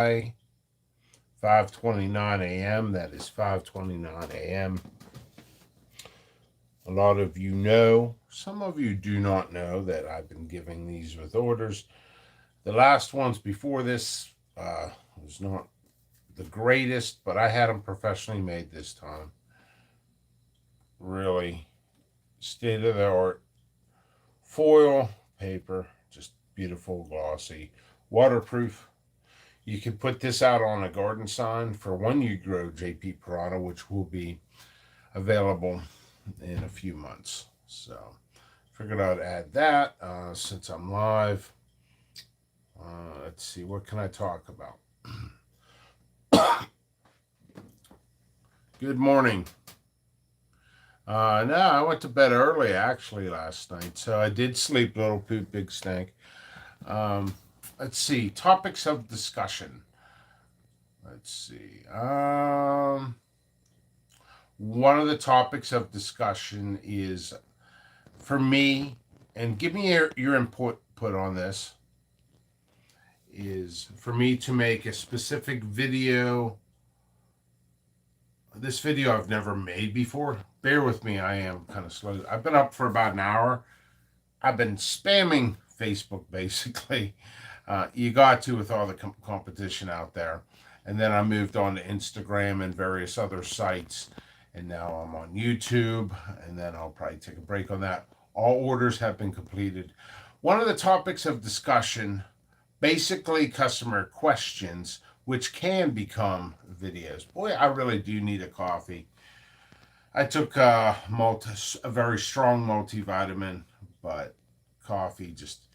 5:29 a.m. That is 5:29 a.m. A lot of you know, some of you do not know that I've been giving these with orders. The last ones before this was not the greatest, but I had them professionally made this time. Really state of the art foil paper, just beautiful, glossy, waterproof. You can put this out on a garden sign for when you grow JP Piranha, which will be available in a few months. So figured I'd add that since I'm live. Let's see, what can I talk about? Good morning. No, I went to bed early actually last night, so I did sleep, little poop, big stank. Let's see, topics of discussion. Let's see. One of the topics of discussion is for me, and give me your input on this, is for me to make a specific video. This video I've never made before. Bear with me, I am kind of slow. I've been up for about an hour. I've been spamming Facebook basically. You got to with all the competition out there. And then I moved on to Instagram and various other sites. And now I'm on YouTube. And then I'll probably take a break on that. All orders have been completed. One of the topics of discussion, basically customer questions, which can become videos. Boy, I really do need a coffee. I took a very strong multivitamin, but coffee just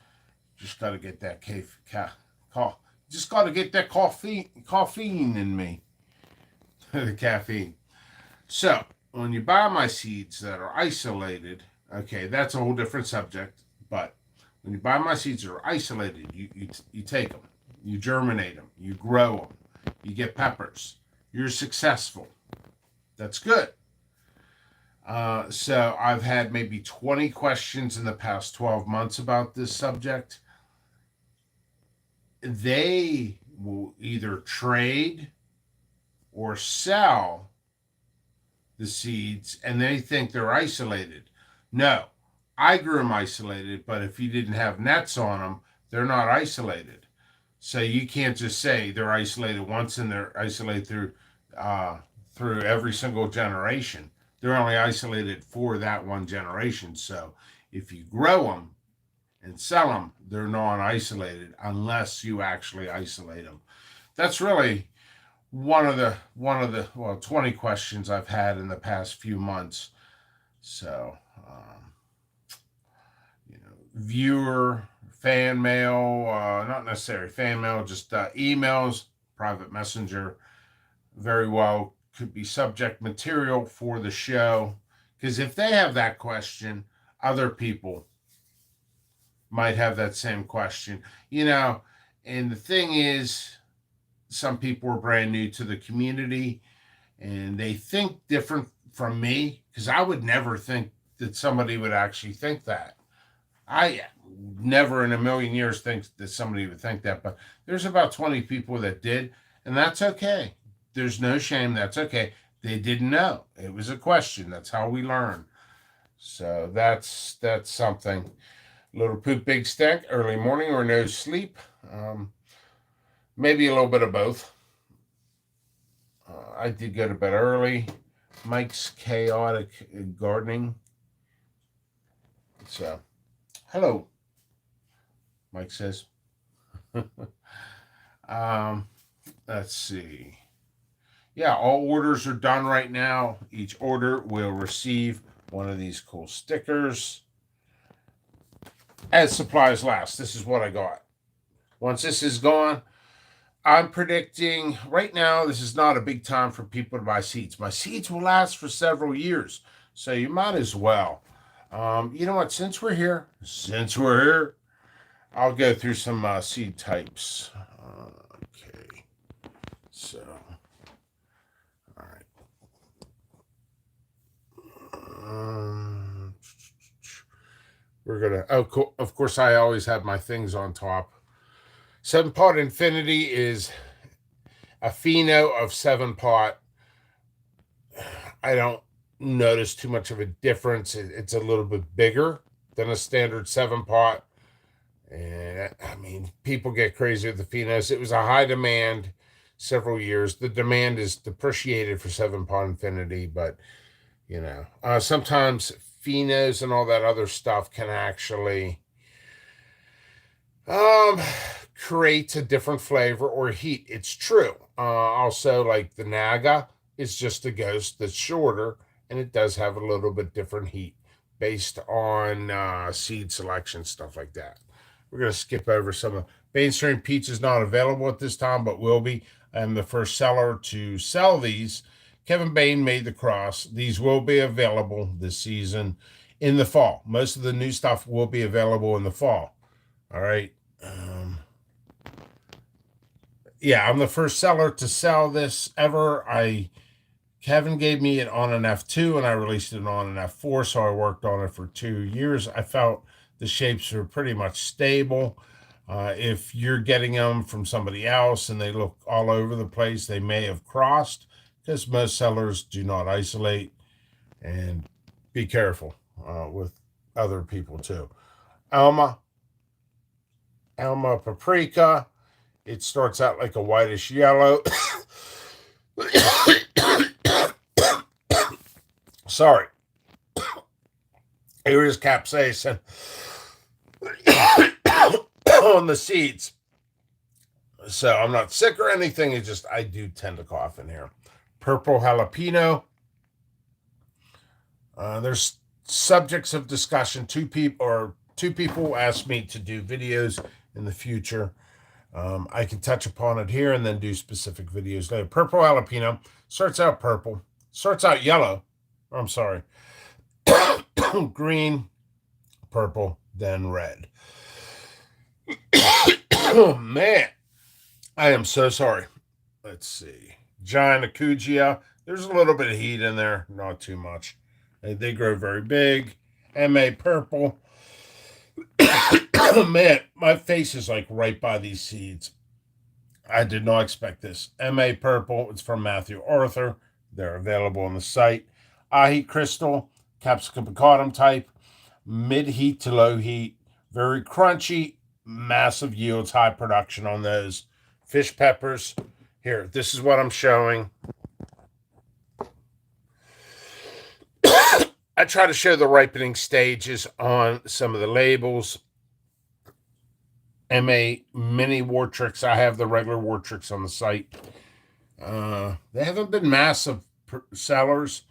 got to get that just got to get that caffeine in me. The caffeine. So when you buy my seeds that are isolated, okay, that's a whole different subject. But when you buy my seeds that are isolated, you take them, you germinate them, you grow them, you get peppers. You're successful. That's good. So I've had maybe 20 questions in the past 12 months about this subject. They will either trade or sell the seeds and they think they're isolated. No, I grew them isolated, but if you didn't have nets on them, they're not isolated. So you can't just say they're isolated once and they're isolated through every single generation. They're only isolated for that one generation. So if you grow them and sell them, they're non-isolated unless you actually isolate them. That's really one of the 20 questions I've had in the past few months. So viewer fan mail, not necessarily fan mail, just emails, private messenger, very well could be subject material for the show. Because if they have that question, other people might have that same question. And the thing is, some people are brand new to the community and they think different from me, because I would never think that somebody would actually think that. I never in a million years think that somebody would think that, but there's about 20 people that did, and that's okay. There's no shame. That's okay. They didn't know. It was a question. That's how we learn. So that's something. Little poop, big stink, early morning or no sleep. Maybe a little bit of both. I did go to bed early. Mike's chaotic gardening. So, hello, Mike says. Let's see. Yeah, all orders are done right now. Each order will receive one of these cool stickers. As supplies last, this is what I got. Once this is gone, I'm predicting right now this is not a big time for people to buy seeds. My seeds will last for several years, so you might as well. You know what? Since we're here, I'll go through some seed types. Okay, so all right. We're gonna. Oh, of course, I always have my things on top. 7-Pot Infinity is A pheno of 7-pot, I don't notice too much of a difference. It's a little bit bigger than a standard 7-pot. And I mean, people get crazy with the phenos. It was a high demand several years. The demand is depreciated for 7-pot infinity, but sometimes phenos and all that other stuff can actually create a different flavor or heat. It's true. Also, like the Naga is just a ghost that's shorter, and it does have a little bit different heat based on seed selection, stuff like that. We're going to skip over some of mainstream peach is not available at this time, but will be. I'm the first seller to sell these. Kevin Bain made the cross. These will be available this season in the fall. Most of the new stuff will be available in the fall. All right. Yeah, I'm the first seller to sell this ever. Kevin gave me it on an F2 and I released it on an F4, so I worked on it for 2 years. I felt the shapes are pretty much stable. If you're getting them from somebody else and they look all over the place, they may have crossed, because most sellers do not isolate. And be careful with other people too. Alma paprika. It starts out like a whitish yellow. Sorry. Here is capsaicin on the seeds. So I'm not sick or anything. It's just I do tend to cough in here. Purple jalapeno. There's subjects of discussion. Two people asked me to do videos in the future. I can touch upon it here and then do specific videos later. Purple jalapeno starts out purple, starts out yellow. I'm sorry. Green, purple, then red. Oh, man. I am so sorry. Let's see. Giant Acugia. There's a little bit of heat in there. Not too much. They grow very big. MA purple. Man, my face is like right by these seeds. I did not expect this. MA purple. It's from Matthew Arthur. They're available on the site. Ahi crystal, capsicum picatum type, mid heat to low heat, very crunchy, massive yields, high production on those. Fish peppers. Here, this is what I'm showing. I try to show the ripening stages on some of the labels. MA mini Wartrix. I have the regular Wartrix on the site. They haven't been massive sellers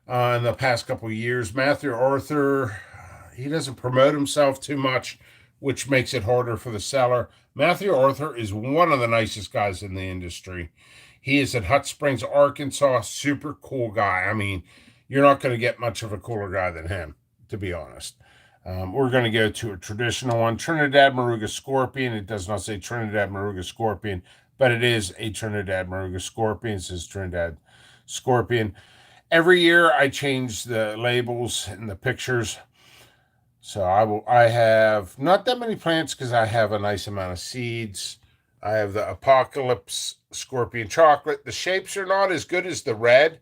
in the past couple of years. Matthew Arthur, he doesn't promote himself too much, which makes it harder for the seller. Matthew Arthur is one of the nicest guys in the industry. He is at Hot Springs, Arkansas. Super cool guy. I mean, you're not going to get much of a cooler guy than him, to be honest. We're going to go to a traditional one. Trinidad Moruga Scorpion. It does not say Trinidad Moruga Scorpion, but it is a Trinidad Moruga Scorpion. It says Trinidad Scorpion. Every year I change the labels and the pictures. So I have not that many plants because I have a nice amount of seeds. I have the Apocalypse Scorpion Chocolate. The shapes are not as good as the red,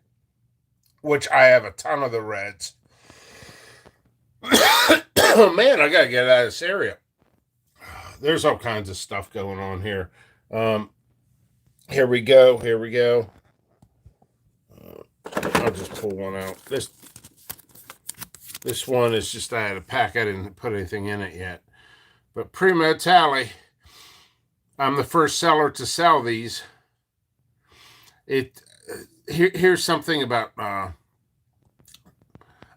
which I have a ton of the reds. Oh, man, I got to get out of this area. There's all kinds of stuff going on here. Here we go. I'll just pull one out. This one is just, I had a pack. I didn't put anything in it yet. But Primo Tally, I'm the first seller to sell these. Here's something about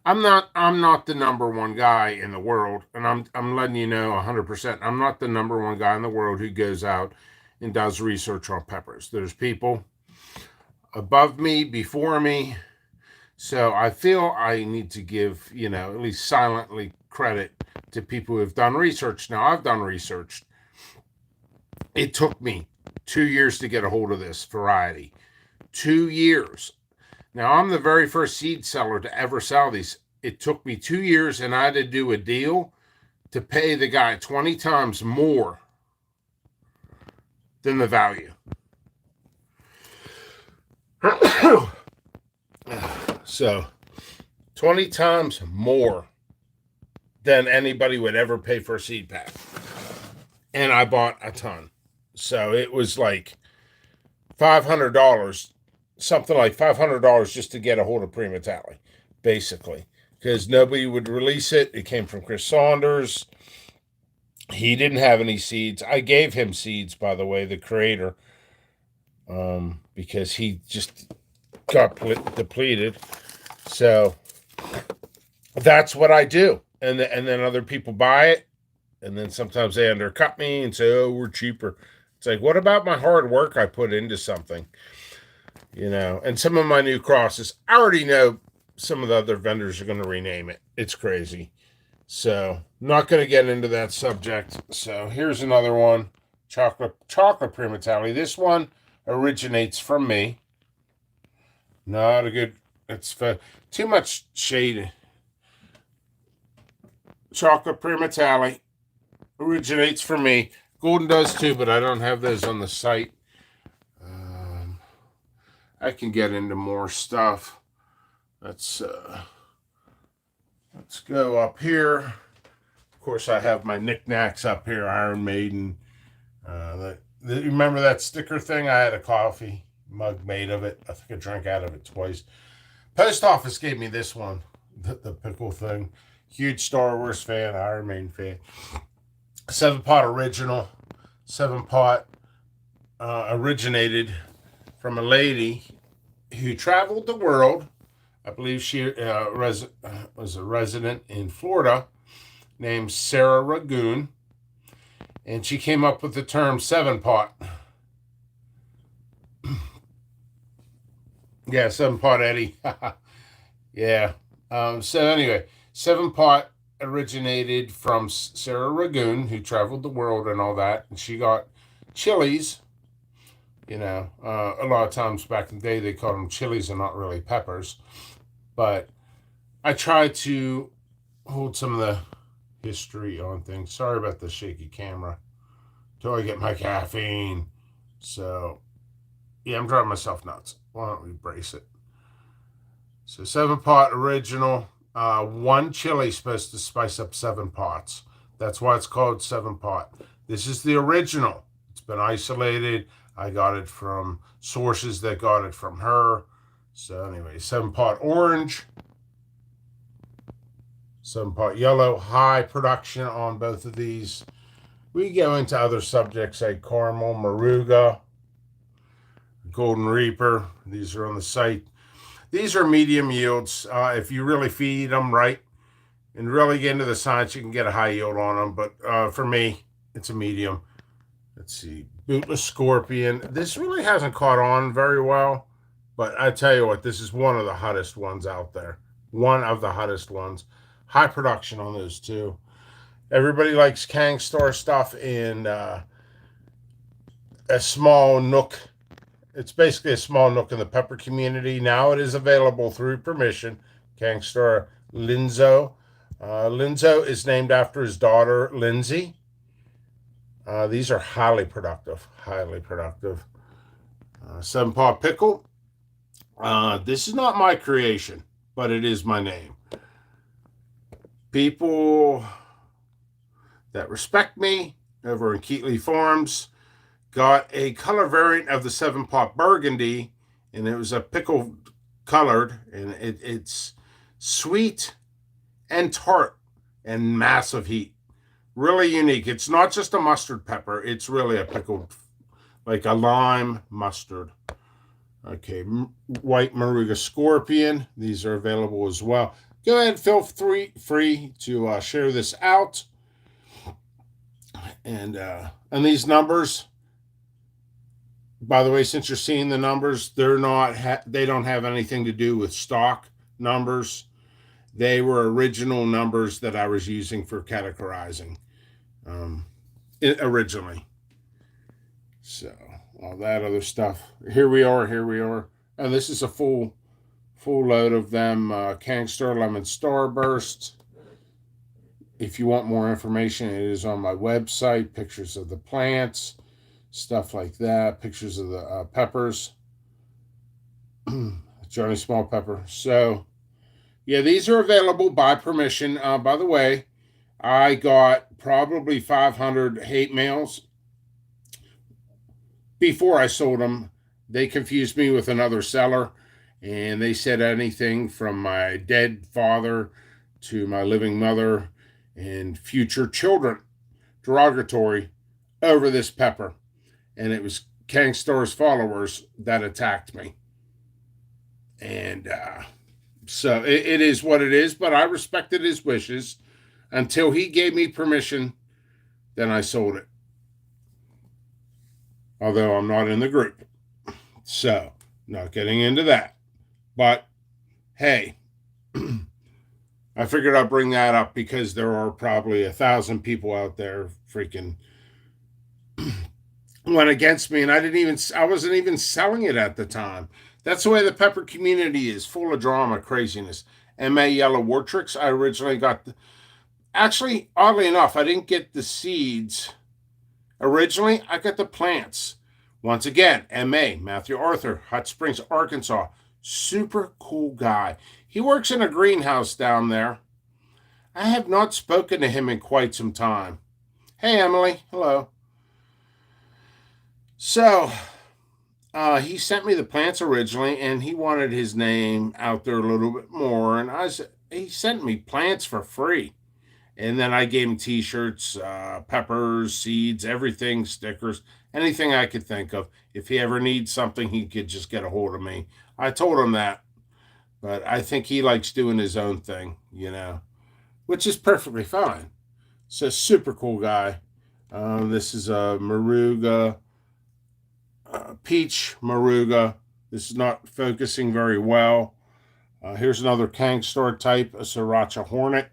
I'm not the number one guy in the world, and I'm letting you know 100%. I'm not the number one guy in the world who goes out and does research on peppers. There's people above me, before me. So I feel I need to give, at least silently credit to people who have done research. Now, I've done research. It took me 2 years to get a hold of this variety. 2 years. Now, I'm the very first seed seller to ever sell these. It took me 2 years, and I had to do a deal to pay the guy 20 times more than the value. So 20 times more than anybody would ever pay for a seed pack. And I bought a ton. So it was like $500, something like $500 just to get a hold of Prima Tally, basically. Because nobody would release it. It came from Chris Saunders. He didn't have any seeds. I gave him seeds, by the way, the creator, because he just got depleted. So that's what I do. And then other people buy it. And then sometimes they undercut me and say, oh, we're cheaper. It's like, what about my hard work I put into something? You know, and some of my new crosses, I already know some of the other vendors are going to rename it. It's crazy. So, not going to get into that subject. So, here's another one. Chocolate Prima Tally. This one originates from me. Not a good, it's too much shade. Chocolate Prima Tally originates from me. Golden does too, but I don't have those on the site. I can get into more stuff. Let's go up here. Of course, I have my knickknacks up here. Iron Maiden. Remember that sticker thing? I had a coffee mug made of it. I think I drank out of it twice. Post office gave me this one, the pickle thing. Huge Star Wars fan, Iron Maiden fan. 7-pot original. 7-pot originated from a lady who traveled the world. I believe she was a resident in Florida named Sarah Ragoon. And she came up with the term 7-pot. Yeah, 7-pot Eddie. Yeah. So anyway, 7-pot originated from Sarah Ragoon, who traveled the world and all that. And she got chilies. You know, a lot of times back in the day, they called them chilies and not really peppers. But I try to hold some of the history on things. Sorry about the shaky camera. Till I get my caffeine. So, yeah, I'm driving myself nuts. Why don't we brace it? So, 7-pot original. 1 chili is supposed to spice up 7 pots. That's why it's called 7-pot. This is the original. It's been isolated. I got it from sources that got it from her. So anyway, 7-pot orange, 7-pot yellow, high production on both of these. We go into other subjects like caramel, Moruga, Golden Reaper. These are on the site. These are medium yields. If you really feed them right and really get into the science, you can get a high yield on them. But for me, it's a medium. Let's see. Bootleg Scorpion. This really hasn't caught on very well. But I tell you what, this is one of the hottest ones out there. One of the hottest ones. High production on those two. Everybody likes Kang Star stuff in a small nook. It's basically a small nook in the pepper community. Now it is available through permission. Kang Star Linzo. Linzo is named after his daughter, Lindsay. These are highly productive. Highly productive. 7-pot pickle. This is not my creation, but it is my name. People that respect me over in Keatley Farms got a color variant of the 7-pot burgundy, and it was a pickle colored, and it's sweet and tart and massive heat. Really unique. It's not just a mustard pepper. It's really a pickled, like a lime mustard. Okay, white Moruga Scorpion. These are available as well. Go ahead, feel free to share this out. And these numbers, by the way, since you're seeing the numbers, they don't have anything to do with stock numbers. They were original numbers that I was using for categorizing originally. So all that other stuff. Here we are. And this is a full load of them. Kang Star Lemon Starburst. If you want more information, it is on my website. Pictures of the plants, stuff like that. Pictures of the peppers. Johnny Small Pepper. So, yeah, these are available by permission. By the way, I got probably 500 hate mails before I sold them. They confused me with another seller, and they said anything from my dead father to my living mother and future children derogatory over this pepper. And it was Kangstar's followers that attacked me. And so it is what it is, but I respected his wishes until he gave me permission. Then I sold it, although I'm not in the group. So, not getting into that. But hey, I figured I'd bring that up because there are probably 1,000 people out there freaking went against me, and I wasn't even selling it at the time. That's the way the pepper community is, full of drama, craziness. MA Yellow Wartrix, I originally got actually, oddly enough, I didn't get the seeds. Originally, I got the plants. Once again, MA, Matthew Arthur, Hot Springs, Arkansas. Super cool guy. He works in a greenhouse down there. I have not spoken to him in quite some time. Hey, Emily. Hello. So, he sent me the plants originally, and he wanted his name out there a little bit more. And he sent me plants for free. And then I gave him T-shirts, peppers, seeds, everything, stickers, anything I could think of. If he ever needs something, he could just get a hold of me. I told him that, but I think he likes doing his own thing, which is perfectly fine. So super cool guy. This is a Moruga, peach Moruga. This is not focusing very well. Here's another Kangstar type, a Sriracha Hornet.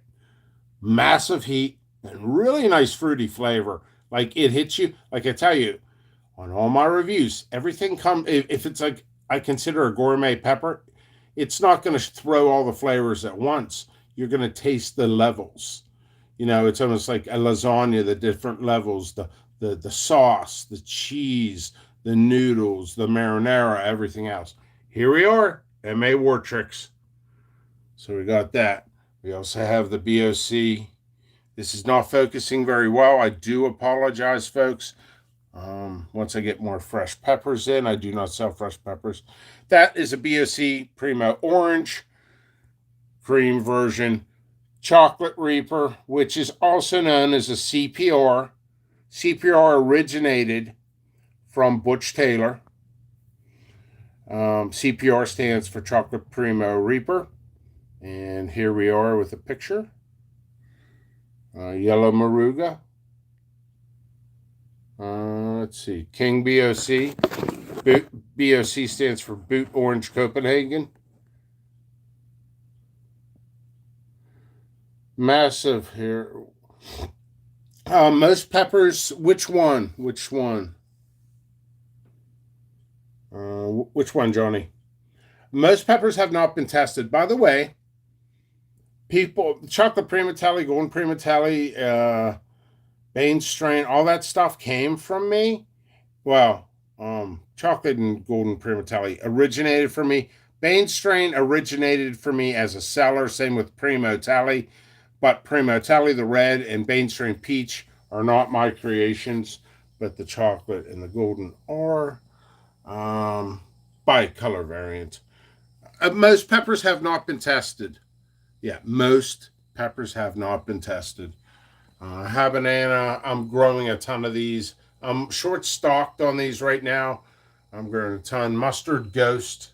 Massive heat and really nice fruity flavor. Like it hits you, like I tell you, on all my reviews, everything if it's like I consider a gourmet pepper, it's not going to throw all the flavors at once. You're going to taste the levels. It's almost like a lasagna, the different levels, the sauce, the cheese, the noodles, the marinara, everything else. Here we are, MA Wartrix. So we got that. We also have the BOC. This is not focusing very well. I do apologize, folks. Once I get more fresh peppers in, I do not sell fresh peppers. That is a BOC Primo Orange cream version. Chocolate Reaper, which is also known as a CPR. CPR originated from Butch Taylor. CPR stands for Chocolate Primo Reaper. And here we are with a picture. Yellow Muruga. Let's see. King BOC. BOC stands for Boot Orange Copenhagen. Massive here. Most peppers. Which one? Which one, Johnny? Most peppers have not been tested. By the way, chocolate primatelli, golden primatelli, Bain strain, all that stuff came from me. Well, chocolate and golden primatelli originated from me. Bain strain originated for me as a seller. Same with Primatelli, but Primatelli, the red, and Bain strain peach are not my creations, but the chocolate and the golden are by color variant. Most peppers have not been tested. Yeah, most peppers have not been tested. Habanero, I'm growing a ton of these. I'm short stocked on these right now. I'm growing a ton. Mustard Ghost.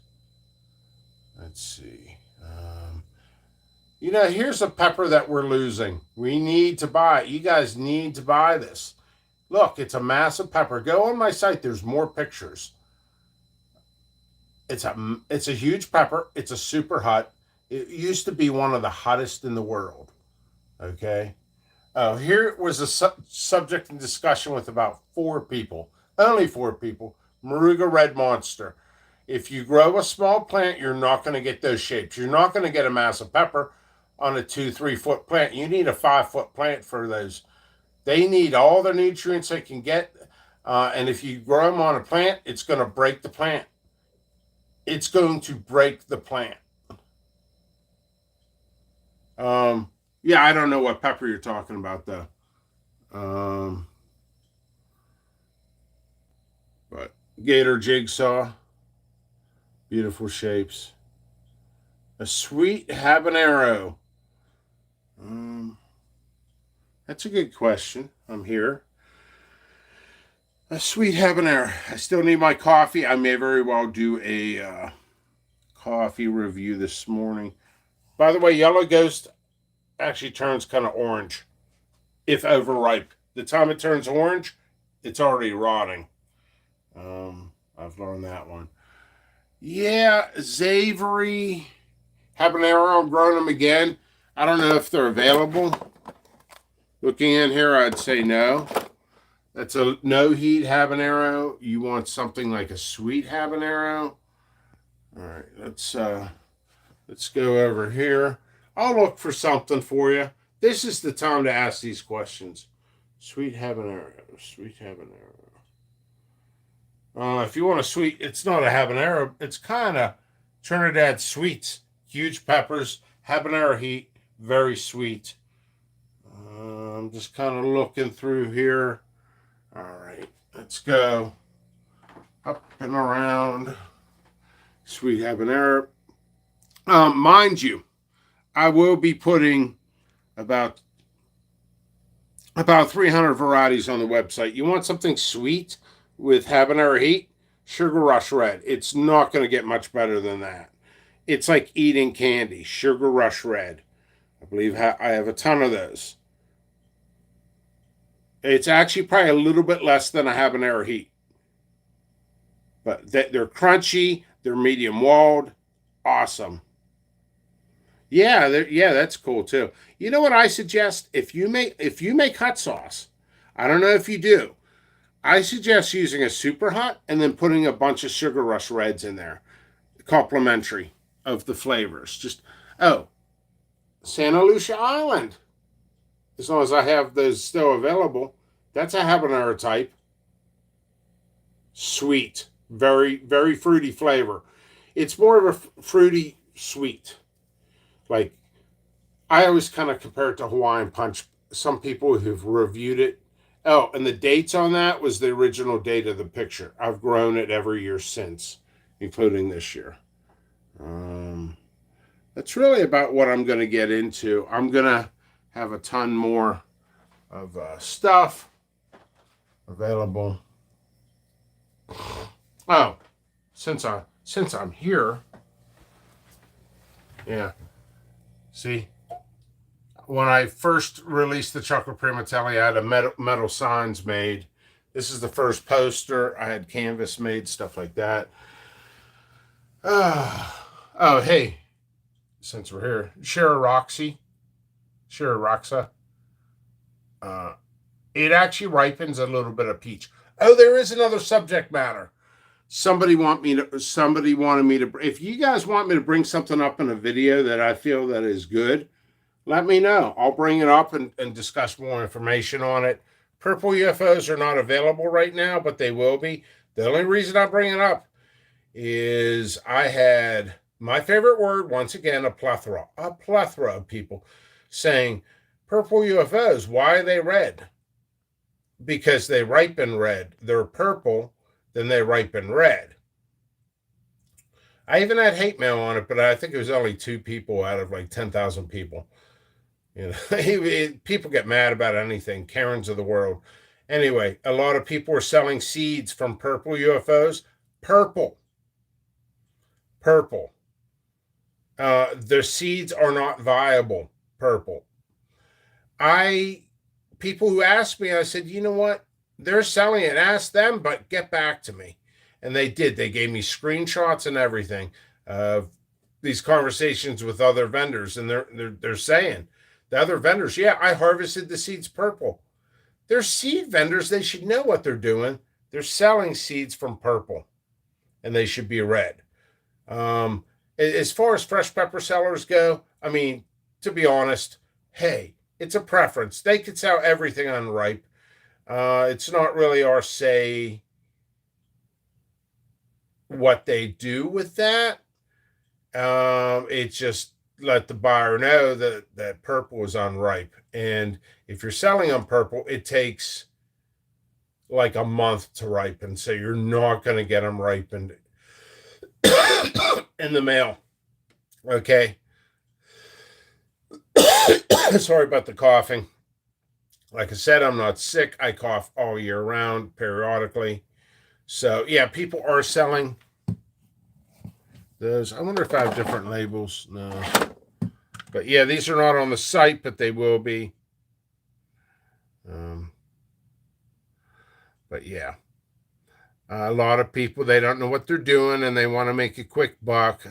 Let's see. Here's a pepper that we're losing. We need to buy it. You guys need to buy this. Look, it's a massive pepper. Go on my site. There's more pictures. It's a huge pepper. It's a super hot. It used to be one of the hottest in the world. Okay. Here was a subject in discussion with about 4 people. Only 4 people. Muruga Red Monster. If you grow a small plant, you're not going to get those shapes. You're not going to get a massive pepper on a 2-3 foot plant. You need a 5-foot plant for those. They need all the nutrients they can get. And if you grow them on a plant, it's going to break the plant. it's going to break the plant. Yeah, I don't know what pepper you're talking about though. But Gator Jigsaw, beautiful shapes. A sweet habanero. That's a good question. I'm here. A sweet habanero. I still need my coffee. I may very well do a coffee review this morning. By the way, Yellow Ghost actually turns kind of orange if overripe. The time it turns orange, it's already rotting. I've learned that one. Yeah, Savory habanero. I'm growing them again. I don't know if they're available. Looking in here, I'd say no. That's a no heat habanero. You want something like a sweet habanero. All right, let's go over here. I'll look for something for you. This is the time to ask these questions. Sweet habanero, sweet habanero. If you want a sweet, it's not a habanero. It's kind of Trinidad sweets. Huge peppers, habanero heat, very sweet. I'm just kind of looking through here. All right, let's go up and around. Sweet habanero. Mind you, I will be putting about 300 varieties on the website. You want something sweet with habanero heat? Sugar Rush Red. It's not going to get much better than that. It's like eating candy. Sugar Rush Red. I believe I have a ton of those. It's actually probably a little bit less than a habanero heat. But they're crunchy. They're medium walled. Awesome. Yeah, that's cool too. You know what I suggest? If you make hot sauce, I don't know if you do. I suggest using a super hot and then putting a bunch of Sugar Rush Reds in there, complimentary of the flavors. Just Santa Lucia Island. As long as I have those still available, that's a habanero type. Sweet, very very fruity flavor. It's more of a fruity sweet. Like, I always kind of compare it to Hawaiian Punch. Some people who've reviewed it. Oh, and the dates on that was the original date of the picture. I've grown it every year since, including this year. That's really about what I'm going to get into. I'm going to have a ton more of stuff available. Oh, since I'm here, yeah. See, when I first released the Chocolate Primatelli, I had a metal signs made. This is the first poster. I had canvas made, stuff like that. Oh, hey, since we're here, Shira Roxa. It actually ripens a little bit of peach. Oh, there is another subject matter. Somebody wanted me to. If you guys want me to bring something up in a video that I feel that is good, let me know. I'll bring it up and discuss more information on it. Purple UFOs are not available right now, but they will be. The only reason I bring it up is I had my favorite word, once again, a plethora of people saying, purple UFOs, why are they red? Because they ripen red. They're purple, then they ripen red. I even had hate mail on it, but I think it was only 2 people out of like 10,000 people. You know, people get mad about anything. Karens of the world. Anyway, a lot of people were selling seeds from purple UFOs. Purple. Their seeds are not viable. Purple. People who asked me, I said, you know what? They're selling it. Ask them, but get back to me. And they did. They gave me screenshots and everything of these conversations with other vendors, and they're saying, the other vendors, yeah, I harvested the seeds purple. They're seed vendors. They should know what they're doing. They're selling seeds from purple, and they should be red. As far as fresh pepper sellers go, I mean, to be honest, hey, it's a preference. They could sell everything unripe. It's not really our say what they do with that, it's just let the buyer know that purple is unripe. And if you're selling on purple, it takes like a month to ripen. So you're not going to get them ripened in the mail. Okay. Sorry about the coughing. Like I said, I'm not sick. I cough all year round, periodically. So, yeah, people are selling those. I wonder if I have different labels. No. But, yeah, these are not on the site, but they will be. But, yeah. A lot of people, they don't know what they're doing, and they want to make a quick buck.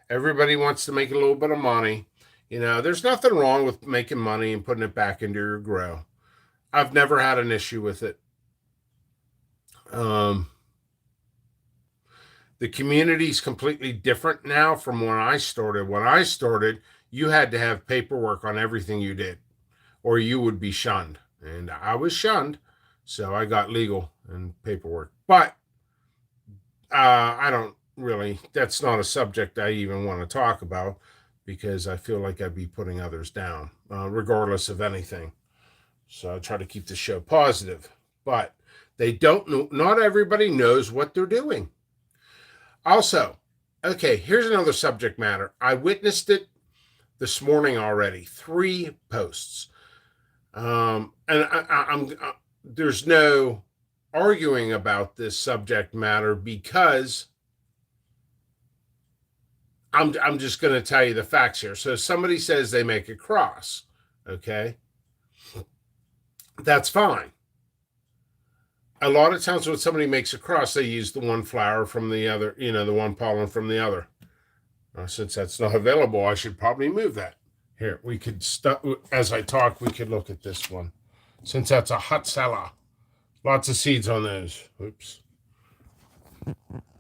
Everybody wants to make a little bit of money. You know, there's nothing wrong with making money and putting it back into your grow. I've never had an issue with it. The community's completely different now from when I started. When I started, you had to have paperwork on everything you did, or you would be shunned. And I was shunned, so I got legal and paperwork. But I don't really, that's not a subject I even want to talk about, because I feel like I'd be putting others down, regardless of anything. So I try to keep the show positive. But they don't know, not everybody knows what they're doing. Also, okay, here's another subject matter. I witnessed it this morning already. 3 posts. And I'm there's no arguing about this subject matter, because I'm just going to tell you the facts here. So somebody says they make a cross, okay? That's fine. A lot of times when somebody makes a cross, they use the one flower from the other, you know, the one pollen from the other. Since that's not available, I should probably move that. Here, we could, as I talk, we could look at this one. Since that's a hot seller. Lots of seeds on those. Oops.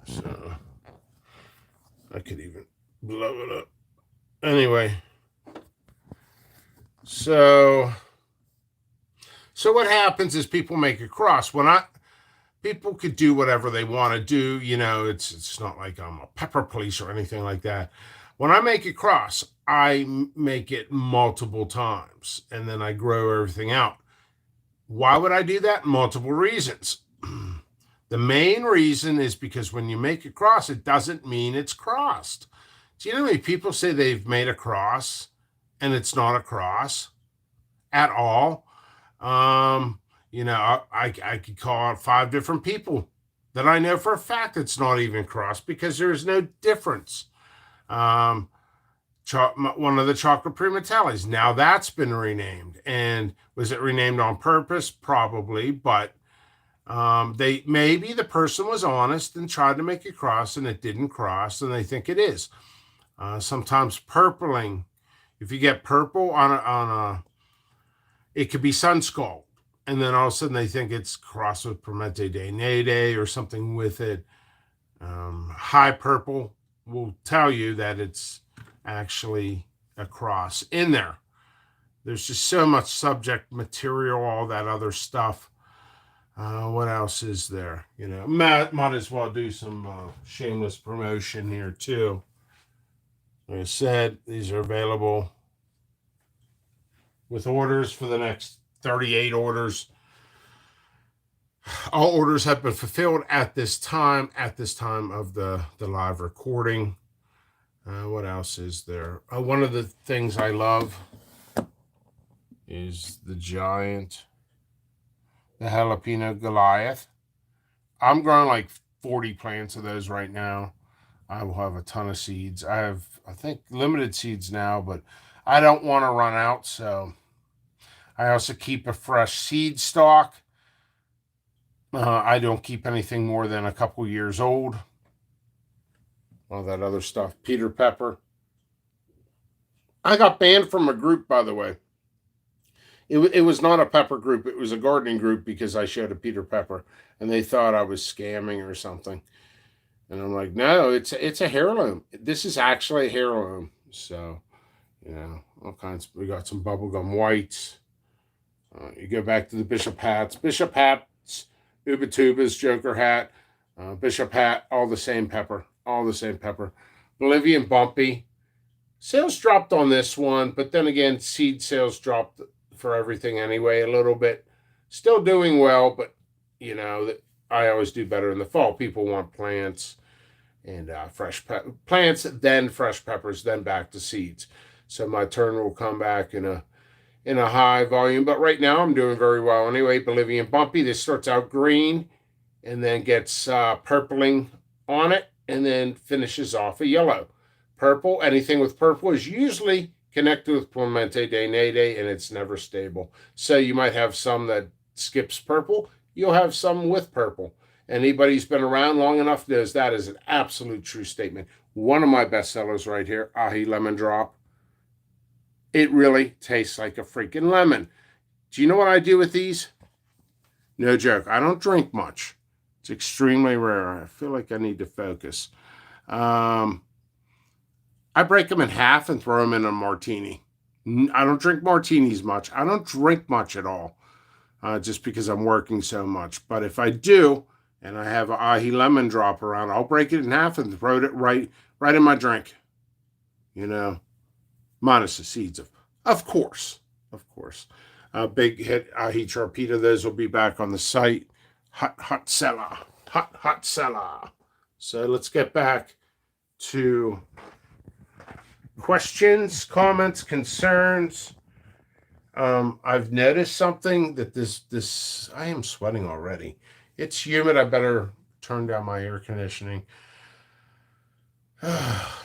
So, I could even blow it up. Anyway. So what happens is people make a cross. People could do whatever they want to do. You know, it's not like I'm a pepper police or anything like that. When I make a cross, I make it multiple times, and then I grow everything out. Why would I do that? Multiple reasons. The main reason is because when you make a cross, it doesn't mean it's crossed. Do you know how many people say they've made a cross and it's not a cross at all? You know, I could call out 5 different people that I know for a fact it's not even crossed, because there's no difference. One of the chocolate primatellis, now that's been renamed. And was it renamed on purpose? Probably, but maybe the person was honest and tried to make a cross and it didn't cross, and they think it is. Sometimes purpling, if you get purple on a it could be sun skull, and then all of a sudden they think it's crossed with Permente de Nede or something with it. High purple will tell you that it's actually a cross in there. There's just so much subject material, all that other stuff. What else is there? You know, might as well do some shameless promotion here too. Like I said, these are available with orders for the next 38 orders. All orders have been fulfilled at this time of the live recording. What else is there? One of the things I love is the jalapeno Goliath. I'm growing like 40 plants of those right now. I will have a ton of seeds. I have, I think, limited seeds now, but I don't want to run out, so I also keep a fresh seed stock. I don't keep anything more than a couple years old. All that other stuff. Peter pepper. I got banned from a group, by the way. It was not a pepper group. It was a gardening group, because I showed a Peter pepper, and they thought I was scamming or something. And I'm like, no, it's a heirloom. This is actually a heirloom. So, you know, all kinds. We got some bubblegum whites. You go back to the Bishop hats. Bishop hats, Ubatuba's Joker hat. Bishop Hat, all the same pepper. All the same pepper. Bolivian Bumpy. Sales dropped on this one, but then again, seed sales dropped for everything anyway a little bit. Still doing well, but you know, I always do better in the fall. People want plants and fresh plants, then fresh peppers, then back to seeds. So my turn will come back in a high volume. But right now I'm doing very well anyway. Bolivian Bumpy, this starts out green and then gets purpling on it and then finishes off a yellow. Purple, anything with purple is usually connected with Clemente de Nede, and it's never stable. So you might have some that skips purple. You'll have some with purple. Anybody who's been around long enough knows that is an absolute true statement. One of my best sellers right here, Ahi Lemon Drop. It really tastes like a freaking lemon. Do you know what I do with these? No joke. I don't drink much. It's extremely rare. I feel like I need to focus. I break them in half and throw them in a martini. I don't drink martinis much. I don't drink much at all, just because I'm working so much. But if I do, and I have an Ahi Lemon Drop around, I'll break it in half and throw it right in my drink. You know, minus the seeds, of course. Big hit Ahi Torpedo. Those will be back on the site. Hot seller. Hot seller. So let's get back to questions, comments, concerns. I've noticed something that this I am sweating already. It's humid. I better turn down my air conditioning.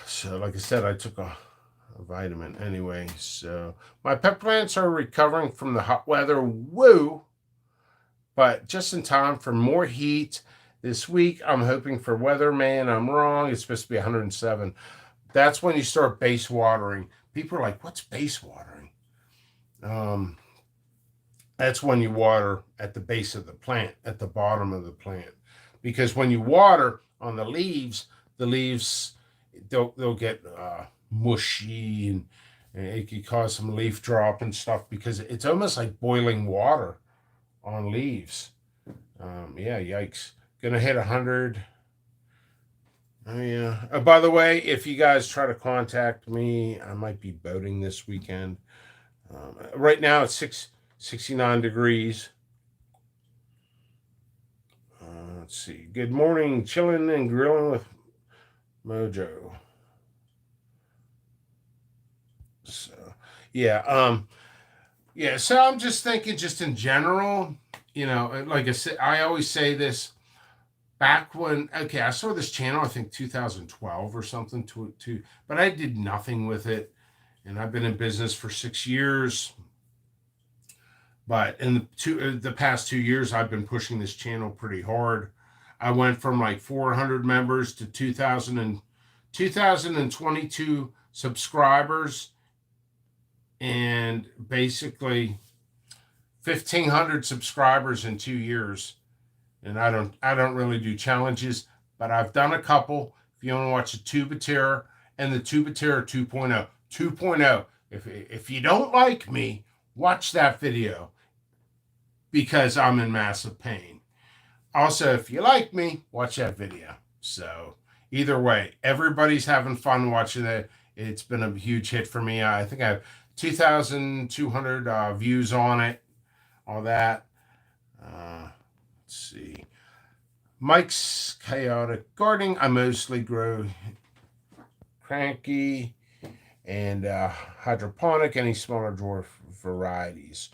So like I said, I took a vitamin anyway. So my pepper plants are recovering from the hot weather. Woo! But just in time for more heat this week. I'm hoping for weather, man. I'm wrong. It's supposed to be 107. That's when you start base watering. People are like, what's base watering? That's when you water at the base of the plant, at the bottom of the plant. Because when you water on the leaves they'll get mushy and it could cause some leaf drop and stuff because it's almost like boiling water on leaves. Yeah, yikes. Gonna hit 100. Oh, yeah. By the way, if you guys try to contact me, I might be boating this weekend. Right now it's 69 degrees. Let's see. Good morning, chilling and grilling with Mojo. So, yeah. Yeah. So I'm just thinking, just in general, you know, like I said, I always say this. Back when, okay, I saw this channel, I think 2012 or something, but I did nothing with it. And I've been in business for 6 years. But in the past 2 years, I've been pushing this channel pretty hard. I went from like 400 members to 2022 subscribers, and basically 1,500 subscribers in 2 years. And I don't really do challenges, but I've done a couple. If you want to watch the Tuba Terror and the Tuba Terror 2.0. 2.0. If you don't like me, watch that video because I'm in massive pain. Also, if you like me, watch that video. So either way, everybody's having fun watching it. It's been a huge hit for me. I think I have 2,200 views on it. All that. Let's see. Mike's Chaotic Gardening. I mostly grow cranky and hydroponic, any smaller dwarf varieties.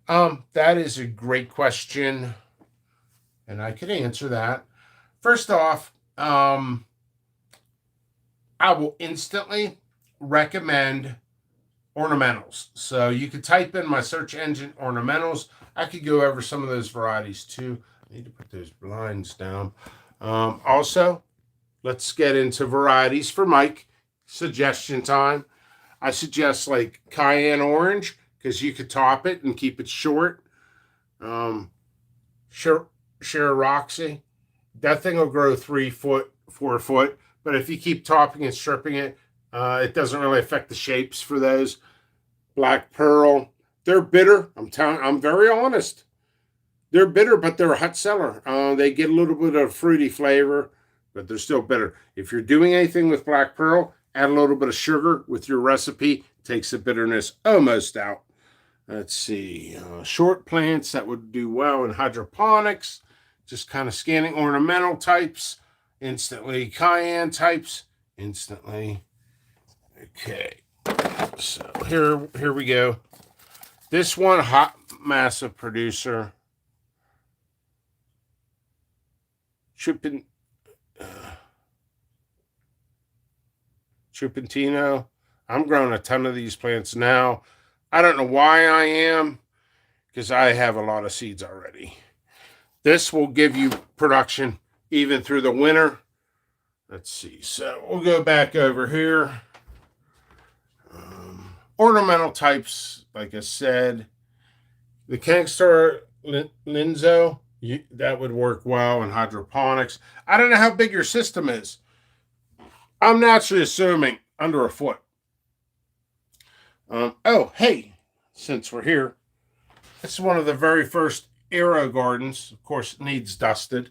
That is a great question, and I could answer that. First off, I will instantly recommend ornamentals. So you could type in my search engine ornamentals. I could go over some of those varieties too. I need to put those blinds down. Also, let's get into varieties for Mike. Suggestion time. I suggest like cayenne orange because you could top it and keep it short. Roxy. That thing will grow 3 foot, 4 foot. But if you keep topping and stripping it, it doesn't really affect the shapes for those. Black Pearl. They're bitter. I'm very honest. They're bitter, but they're a hot seller. They get a little bit of fruity flavor, but they're still bitter. If you're doing anything with black pearl, add a little bit of sugar with your recipe. Takes the bitterness almost out. Let's see. Short plants that would do well in hydroponics. Just kind of scanning ornamental types. Instantly. Cayenne types. Instantly. Okay. So here we go. This one, hot massive producer. Chupantino. I'm growing a ton of these plants now. I don't know why I am, because I have a lot of seeds already. This will give you production even through the winter. Let's see. So we'll go back over here. Ornamental types, like I said. The Kangstar Linzo, that would work well in hydroponics. I don't know how big your system is. I'm naturally assuming under a foot. Oh, hey, since we're here, this is one of the very first Aero gardens. Of course, it needs dusted.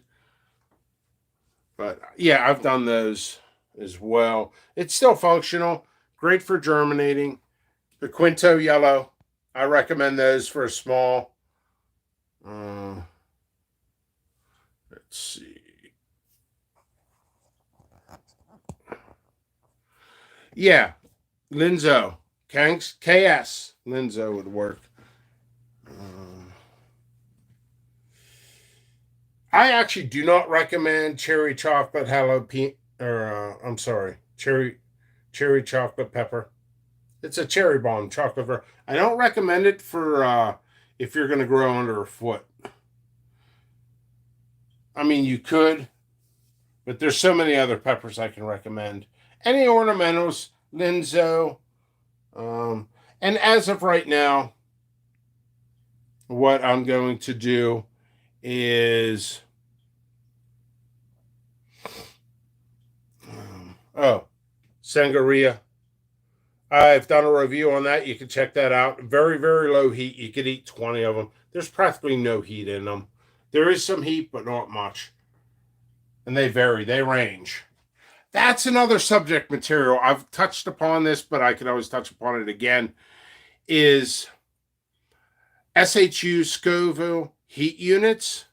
But yeah, I've done those as well. It's still functional. Great for germinating. The Quinto Yellow, I recommend those for a small. Let's see. Yeah, Linzo. KS Linzo would work. I actually do not recommend cherry chocolate jalapeno, or I'm sorry, cherry chocolate pepper. It's a cherry bomb chocolate. I don't recommend it for if you're going to grow under a foot. I mean, you could, but there's so many other peppers I can recommend. Any ornamentals, Linzo. And as of right now, what I'm going to do is Sangria. I've done a review on that. You can check that out. Very, very low heat. You could eat 20 of them. There's practically no heat in them. There is some heat, but not much. And they vary. They range. That's another subject material. I've touched upon this, but I can always touch upon it again. Is SHU Scoville heat units.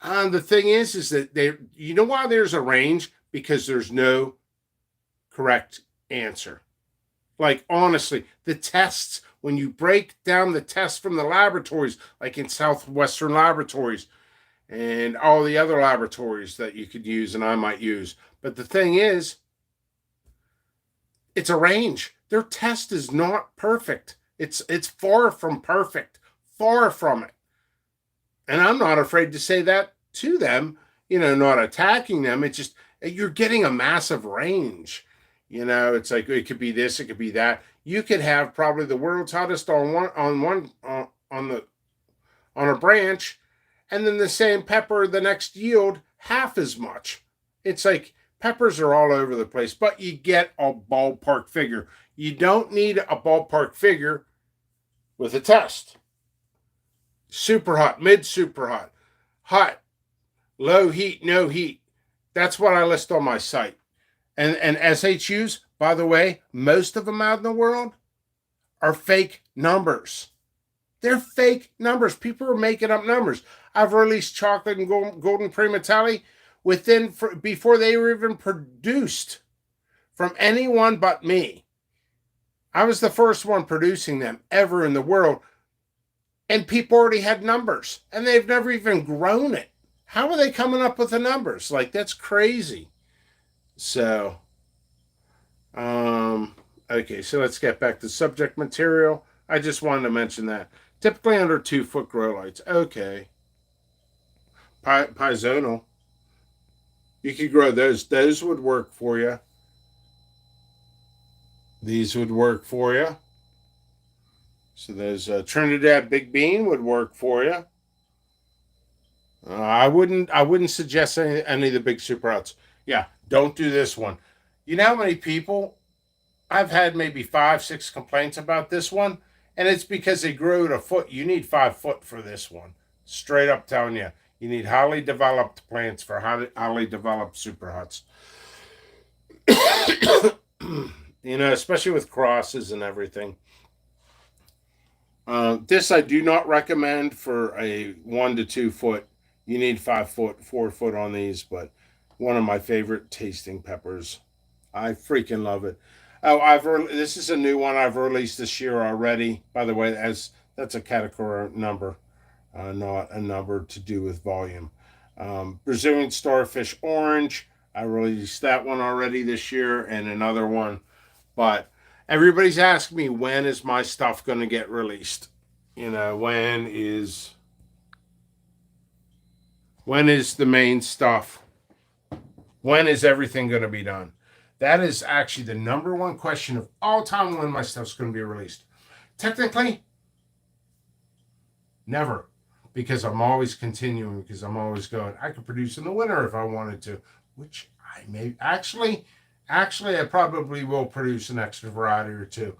The thing is that you know why there's a range? Because there's no correct answer. Like, honestly, the tests, when you break down the tests from the laboratories, like in Southwestern Laboratories and all the other laboratories that you could use and I might use. But the thing is, it's a range. Their test is not perfect. It's far from perfect. Far from it. And I'm not afraid to say that to them, not attacking them. It's just, you're getting a massive range. It's like, it could be this, it could be that. You could have probably the world's hottest on a branch, and then the same pepper, the next yield, half as much. It's like peppers are all over the place, but you get a ballpark figure. You don't need a ballpark figure with a test. Super hot, mid super hot, hot, low heat, no heat. That's what I list on my site. And SHUs, by the way, most of them out in the world are fake numbers. They're fake numbers. People are making up numbers. I've released chocolate and golden Primatali before they were even produced from anyone but me. I was the first one producing them ever in the world. And people already had numbers. And they've never even grown it. How are they coming up with the numbers? Like, that's crazy. So, okay, so let's get back to subject material. I just wanted to mention that. Typically under 2-foot grow lights. Okay. Pizonal. You could grow those. Those would work for you. These would work for you. So there's Trinidad Big Bean would work for you. I wouldn't suggest any of the big super outs. Yeah, don't do this one. You know how many people I've had maybe 5-6 complaints about this one, and it's because they grew it a foot. You need 5 foot for this one. Straight up telling you, you need highly developed plants for highly developed super huts. Especially with crosses and everything. This I do not recommend for a 1 to 2 foot. You need 5 foot, 4 foot on these, but one of my favorite tasting peppers. I freaking love it. Oh, this is a new one I've released this year already. By the way, as that's a category number, not a number to do with volume. Brazilian Starfish Orange. I released that one already this year, and another one. But everybody's asking me, when is my stuff going to get released? When is the main stuff? When is everything going to be done? That is actually the number one question of all time, when my stuff's going to be released. Technically, never, because I'm always continuing, because I'm always going. I could produce in the winter if I wanted to, which I may actually, I probably will produce an extra variety or two.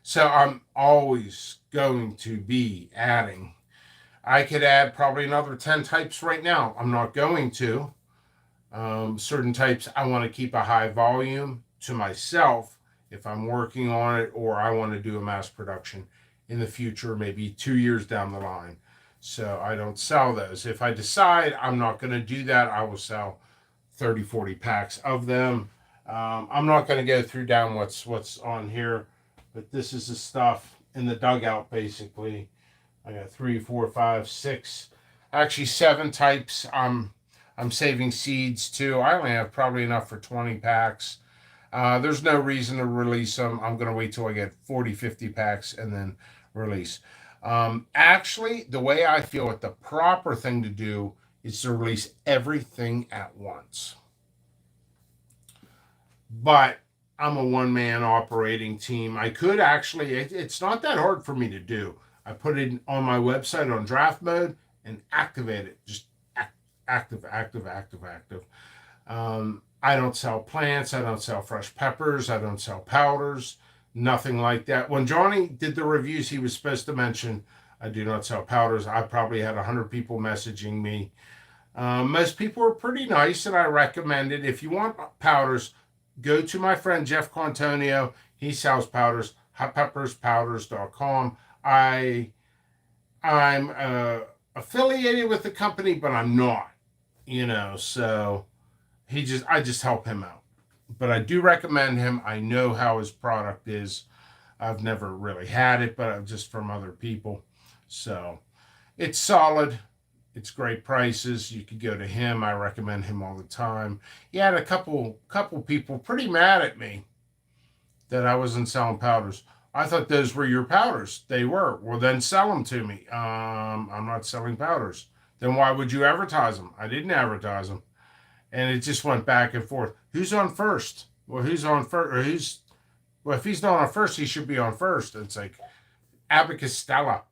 So I'm always going to be adding. I could add probably another 10 types right now. I'm not going to. Certain types I want to keep a high volume to myself if I'm working on it, or I want to do a mass production in the future, maybe 2 years down the line. So I don't sell those. If I decide I'm not going to do that, I will sell 30, 40 packs of them. I'm not going to go through down what's on here, but this is the stuff in the dugout basically. I got 3, 4, 5, 6, actually 7 types. I'm saving seeds too. I only have probably enough for 20 packs. There's no reason to release them. I'm going to wait till I get 40, 50 packs and then release. Actually, the way I feel it, the proper thing to do is to release everything at once. But I'm a one-man operating team. I could actually, it's not that hard for me to do. I put it on my website on draft mode and activate it. Just active. I don't sell plants. I don't sell fresh peppers. I don't sell powders. Nothing like that. When Johnny did the reviews, he was supposed to mention I do not sell powders. I probably had 100 people messaging me. Most people are pretty nice, and I recommend it. If you want powders, go to my friend Jeff Quantonio. He sells powders. Hotpepperspowders.com. I'm affiliated with the company, but I'm not. So I just help him out. But I do recommend him. I know how his product is. I've never really had it, but just from other people. So it's solid. It's great prices. You could go to him. I recommend him all the time. He had a couple people pretty mad at me that I wasn't selling powders. I thought those were your powders. They were. Well, then sell them to me. I'm not selling powders. Then why would you advertise them? I didn't advertise them. And it just went back and forth. Who's on first? Well, who's on first? Well, if he's not on first, he should be on first. It's like Abacus Stella.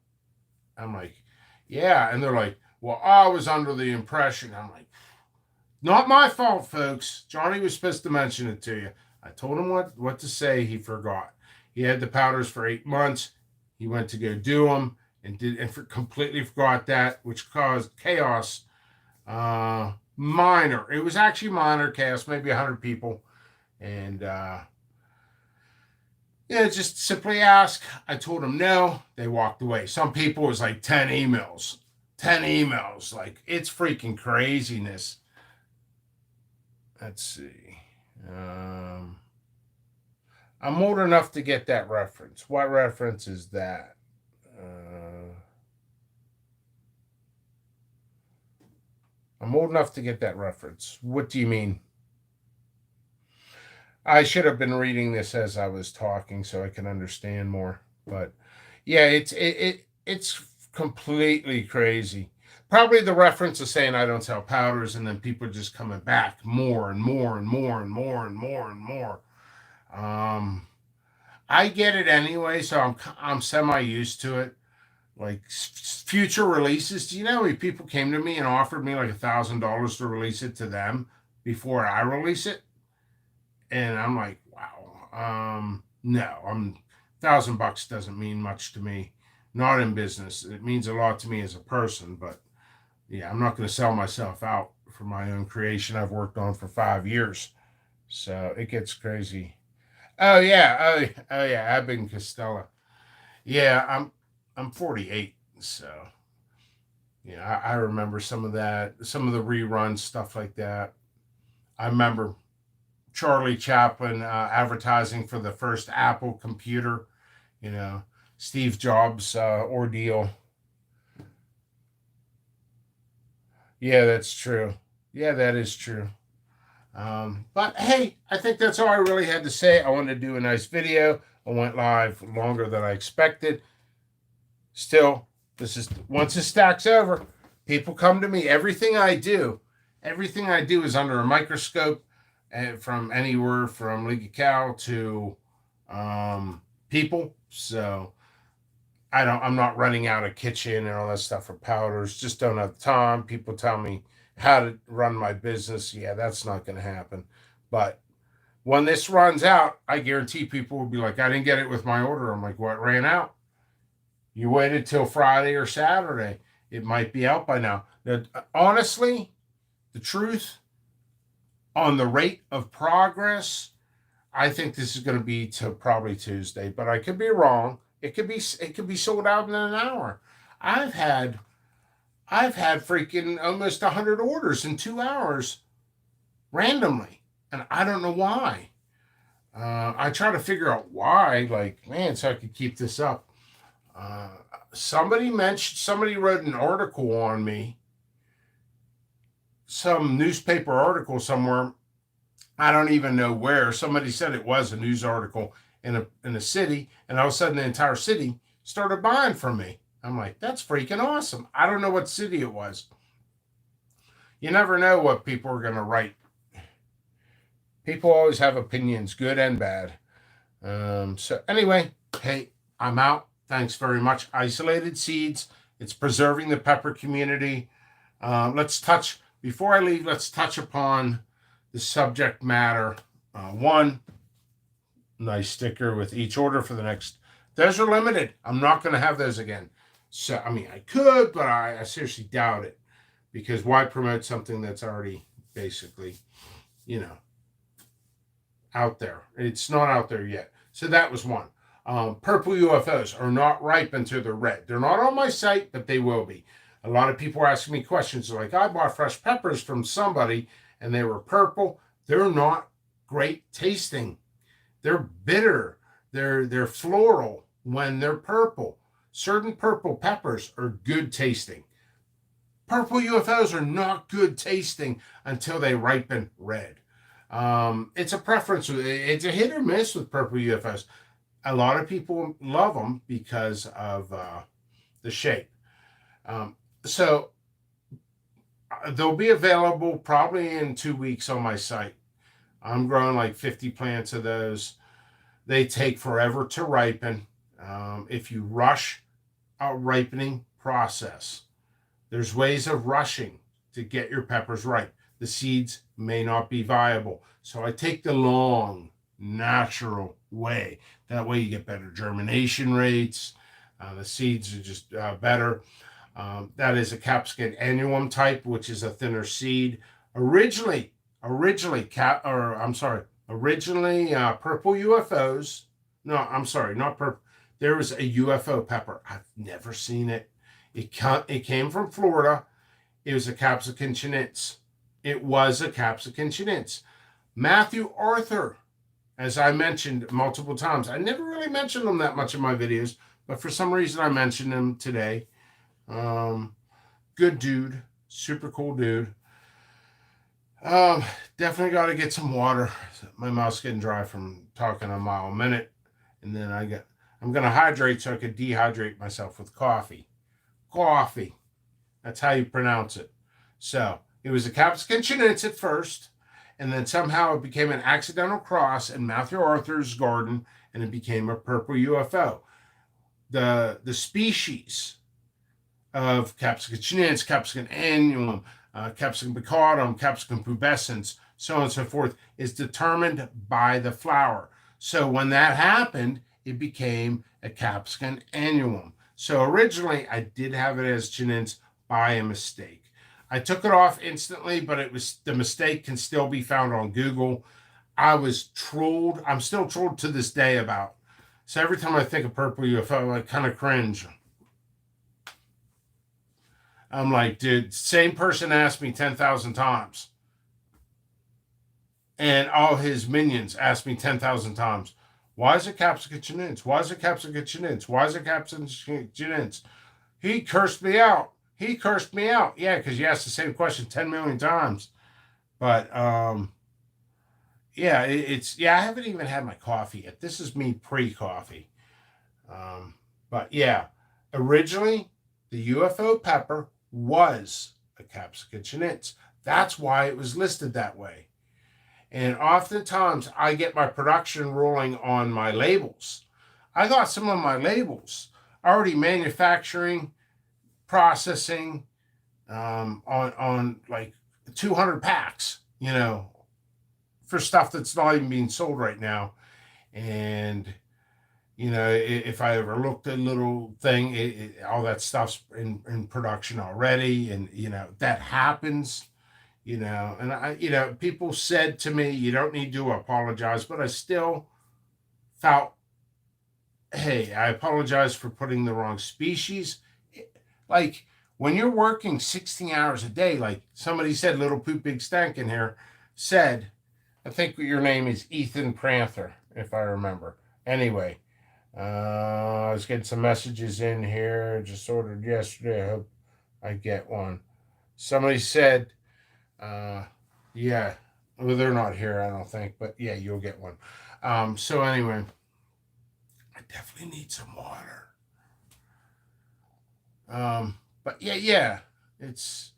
I'm like, yeah. And they're like, well, I was under the impression. I'm like, not my fault, folks. Johnny was supposed to mention it to you. I told him what to say. He forgot. He had the powders for 8 months. He went to go do them and completely forgot that, which caused chaos. Minor. It was actually minor chaos, maybe 100 people. And just simply ask. I told them no. They walked away. Some people, it was like 10 emails. 10 emails. Like, it's freaking craziness. Let's see. I'm old enough to get that reference. What reference is that? I'm old enough to get that reference. What do you mean? I should have been reading this as I was talking so I can understand more. But yeah, it's completely crazy. Probably the reference is saying I don't sell powders, and then people are just coming back more and more and more and more and more and more. I get it anyway, so I'm semi used to it. Like future releases, do you know how many people came to me and offered me like $1,000 to release it to them before I release it? And I'm like, wow, no, $1,000 doesn't mean much to me. Not in business. It means a lot to me as a person, but Yeah, I'm not going to sell myself out for my own creation I've worked on for 5 years. So it gets crazy. Oh yeah, oh yeah, Abbott and Costello. Yeah, I'm 48, so yeah, I remember some of that, some of the reruns, stuff like that. I remember Charlie Chaplin advertising for the first Apple computer. You know, Steve Jobs' ordeal. Yeah, that's true. Yeah, that is true. But hey, I think that's all I really had to say. I wanted to do a nice video. I went live longer than I expected. Still, this is once the stack's over, people come to me. Everything I do is under a microscope, and from anywhere from League Cow to people. So I'm not running out of kitchen and all that stuff for powders. Just don't have time. People tell me how to run my business. Yeah, that's not going to happen. But when this runs out, I guarantee people will be like, I didn't get it with my order. I'm like, what ran out? You waited till Friday or Saturday. It might be out by now. Now, honestly, the truth on the rate of progress, I think this is going to be till probably Tuesday, but I could be wrong. It could be sold out in an hour. I've had I've had freaking almost 100 orders in 2 hours randomly, and I don't know why. I try to figure out why, like, man, so I could keep this up. Uh, somebody wrote an article on me, some newspaper article somewhere. I don't even know where. Somebody said it was a news article in a city, and all of a sudden the entire city started buying from me. I'm like, that's freaking awesome. I don't know what city it was. You never know what people are going to write. People always have opinions, good and bad. So anyway, hey, I'm out. Thanks very much. Isolated Seeds. It's preserving the pepper community. Before I leave, let's touch upon the subject matter. One, nice sticker with each order for the next. Those are limited. I'm not going to have those again. So, I mean, I could, but I seriously doubt it. Because why promote something that's already basically, you know, out there? It's not out there yet. So that was one. Purple UFOs are not ripe until they're red. They're not on my site, but they will be. A lot of people are asking me questions like, I bought fresh peppers from somebody and they were purple. They're not great tasting. They're bitter. They're floral when they're purple. Certain purple peppers are good tasting. Purple UFOs are not good tasting until they ripen red. It's a preference. It's a hit or miss with purple UFOs. A lot of people love them because of the shape. So they'll be available probably in 2 weeks on my site. I'm growing like 50 plants of those. They take forever to ripen. If you rush a ripening process, there's ways of rushing to get your peppers ripe. The seeds may not be viable. So I take the long, natural way. That way you get better germination rates. The seeds are just better. That is a capsicum annuum type, which is a thinner seed. Originally purple UFOs. No, I'm sorry, not purple. There was a UFO pepper. I've never seen it. It came from Florida. It was a capsicum chinense. Matthew Arthur, as I mentioned multiple times. I never really mentioned him that much in my videos, but for some reason I mentioned him today. Good dude, super cool dude. Definitely got to get some water. My mouth's getting dry from talking a mile a minute, and then I'm gonna hydrate so I could dehydrate myself with coffee. Coffee, that's how you pronounce it. So it was a capsicum chinense at first, and then somehow it became an accidental cross in Matthew Arthur's garden, and it became a purple UFO. The species of capsicum chinense, capsicum annuum, capsicum picatum, capsicum pubescens, so on and so forth, is determined by the flower. So when that happened, it became a capsicum annuum. So originally, I did have it as chinense by a mistake. I took it off instantly, but the mistake can still be found on Google. I was trolled. I'm still trolled to this day about. So every time I think of purple UFO, I kind of cringe. I'm like, dude, same person asked me 10,000 times. And all his minions asked me 10,000 times, why is it Capsicum Chinins? Why is it Capsicum Chinins? Why is it Capsicum Chinins? He cursed me out. He cursed me out. Yeah, because you asked the same question 10 million times. But, yeah, I haven't even had my coffee yet. This is me pre-coffee. But, yeah, originally, the UFO pepper was a Capsicum Chinins. That's why it was listed that way. And oftentimes I get my production rolling on my labels. I got some of my labels already manufacturing, processing on like 200 packs, for stuff that's not even being sold right now. And, if I ever looked at a little thing, all that stuff's in production already. And, that happens. And people said to me, you don't need to apologize, but I still felt, hey, I apologize for putting the wrong species. Like when you're working 16 hours a day, like somebody said, Little Poop Big Stank in here said, I think your name is Ethan Prancer, if I remember. Anyway, I was getting some messages in here, just ordered yesterday. I hope I get one. Somebody said, yeah, well, they're not here, I don't think, but yeah, you'll get one. So anyway, I definitely need some water. But yeah, this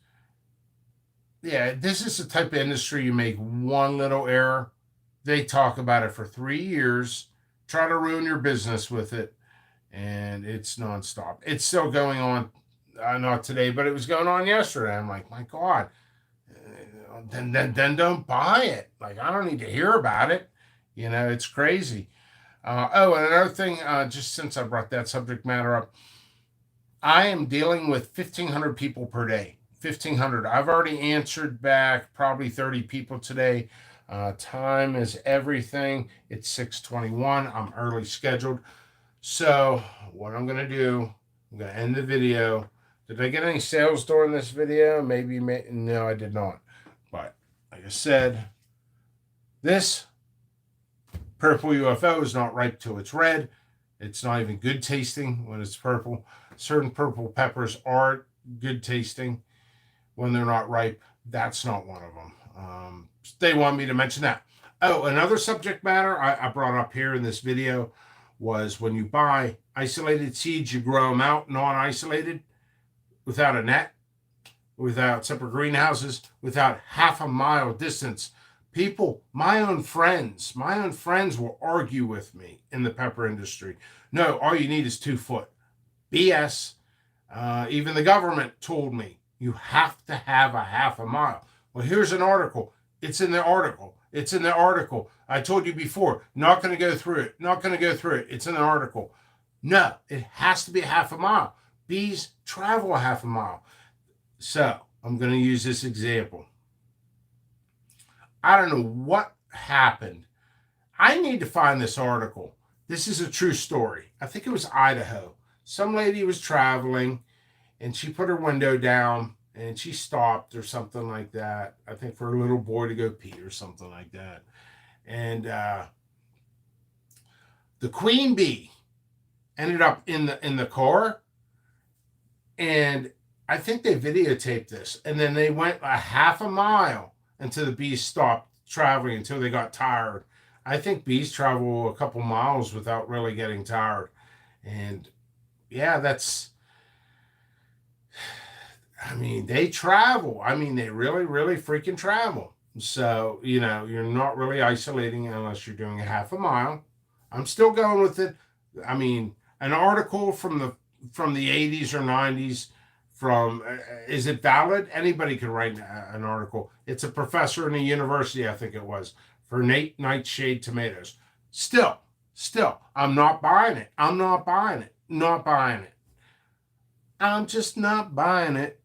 is the type of industry you make one little error. They talk about it for 3 years, try to ruin your business with it, and it's nonstop. It's still going on, not today, but it was going on yesterday. I'm like, my God. Then don't buy it. Like, I don't need to hear about it. It's crazy. And another thing, just since I brought that subject matter up, I am dealing with 1,500 people per day. 1,500. I've already answered back probably 30 people today. Time is everything. It's 6:21. I'm early scheduled. So what I'm going to do, I'm going to end the video. Did I get any sales during this video? Maybe. No, I did not. But like I said, this purple UFO is not ripe till it's red. It's not even good tasting when it's purple. Certain purple peppers are good tasting when they're not ripe. That's not one of them. They want me to mention that. Oh, another subject matter I brought up here in this video was when you buy isolated seeds, you grow them out non-isolated without a net, without separate greenhouses, without half a mile distance. People, my own friends will argue with me in the pepper industry. No, all you need is 2 foot. BS. Even the government told me you have to have a half a mile. Well, here's an article. It's in the article. I told you before, not going to go through it. It's in the article. No, it has to be a half a mile. Bees travel a half a mile. So I'm going to use this example. I don't know what happened. I need to find this article. This is a true story. I think it was Idaho. Some lady was traveling and she put her window down and she stopped or something like that. I think for a little boy to go pee or something like that. And the queen bee ended up in the car, and I think they videotaped this, and then they went a half a mile until the bees stopped traveling until they got tired. I think bees travel a couple miles without really getting tired. And yeah, they travel. They really, really freaking travel. So, you're not really isolating unless you're doing a half a mile. I'm still going with it. An article from the 80s or 90s is it valid? Anybody can write an article. It's a professor in a university, I think it was, for nightshade tomatoes. Still, I'm not buying it. I'm just not buying it.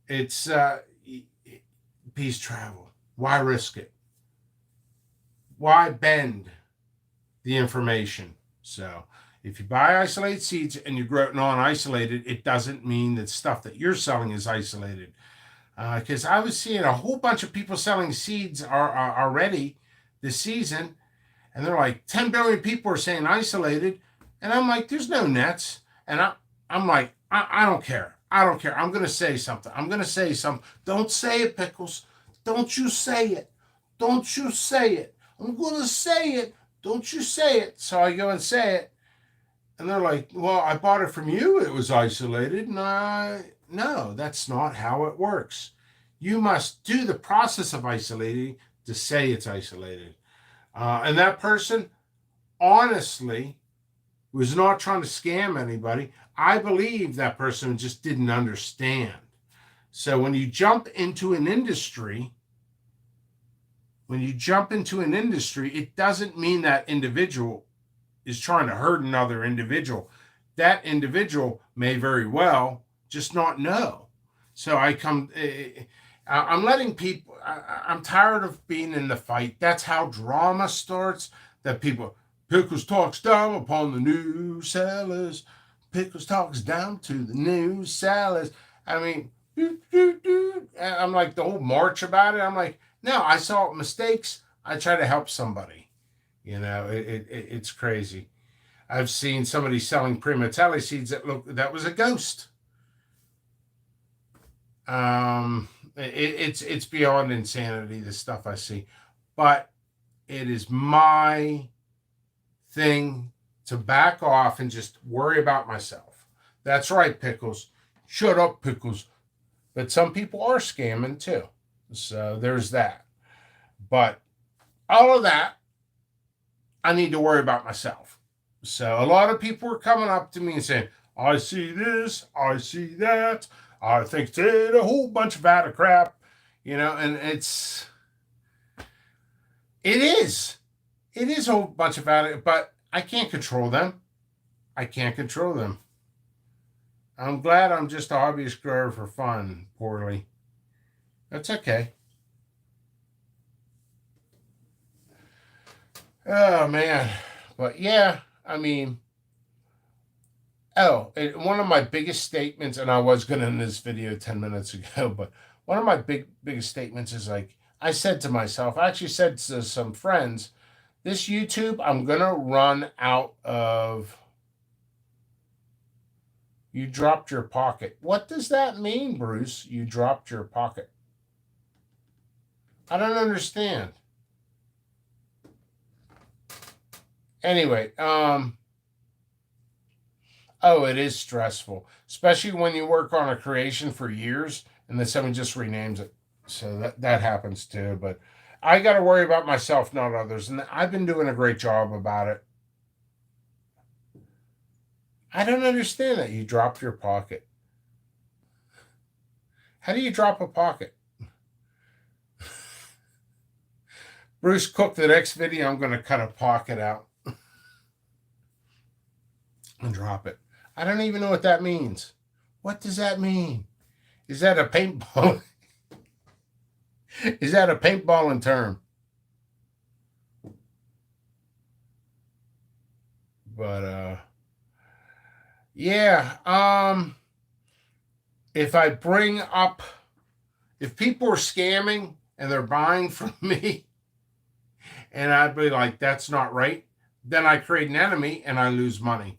It's, peace travel? Why risk it? Why bend the information? So if you buy isolated seeds and you grow it non-isolated, it doesn't mean that stuff that you're selling is isolated. Because I was seeing a whole bunch of people selling seeds are already this season, and they're like 10 billion people are saying isolated, and I'm like, there's no nets, and I'm like, I don't care. I don't care. I'm gonna say something. I'm gonna say something. Don't say it, Pickles. Don't you say it. Don't you say it. I'm gonna say it. Don't you say it. So I go and say it, and they're like, well, I bought it from you. It was isolated, and no, that's not how it works. You must do the process of isolating to say it's isolated. And that person, honestly, was not trying to scam anybody. I believe that person just didn't understand. So when you jump into an industry, it doesn't mean that individual is trying to hurt another individual. That individual may very well just not know. So I'm letting people, I'm tired of being in the fight. That's how drama starts. That people, Pickles talks down upon the new sellers. Pickles talks down to the new sellers. I mean, I'm like the whole march about it. I'm like, no, I saw mistakes. I try to help somebody. It's crazy. I've seen somebody selling primatelli seeds that was a ghost. It's beyond insanity, the stuff I see, but it is my thing to back off and just worry about myself. That's right, Pickles. Shut up, Pickles. But some people are scamming too, so there's that. But all of that, I need to worry about myself. So a lot of people are coming up to me and saying, I see this, I see that, I think it's a whole bunch of out of crap, and it is a whole bunch of out of, but I can't control them. I'm glad I'm just a hobbyist grower for fun, poorly. That's okay. Oh, man. But yeah, I mean, one of my biggest statements, and I was going to end this video 10 minutes ago, but one of my biggest statements is like, I said to myself, I actually said to some friends, this YouTube, I'm going to run out of. You dropped your pocket. What does that mean, Bruce? You dropped your pocket. I don't understand. Anyway, it is stressful, especially when you work on a creation for years and then someone just renames it. So that happens too. But I got to worry about myself, not others. And I've been doing a great job about it. I don't understand that. You dropped your pocket. How do you drop a pocket? Bruce Cook, the next video, I'm going to cut a pocket out and drop it. I don't even know what that means. What does that mean? Is that a paintball? Is that a paintballing term? But yeah. If people are scamming and they're buying from me, and I'd be like, that's not right, then I create an enemy and I lose money.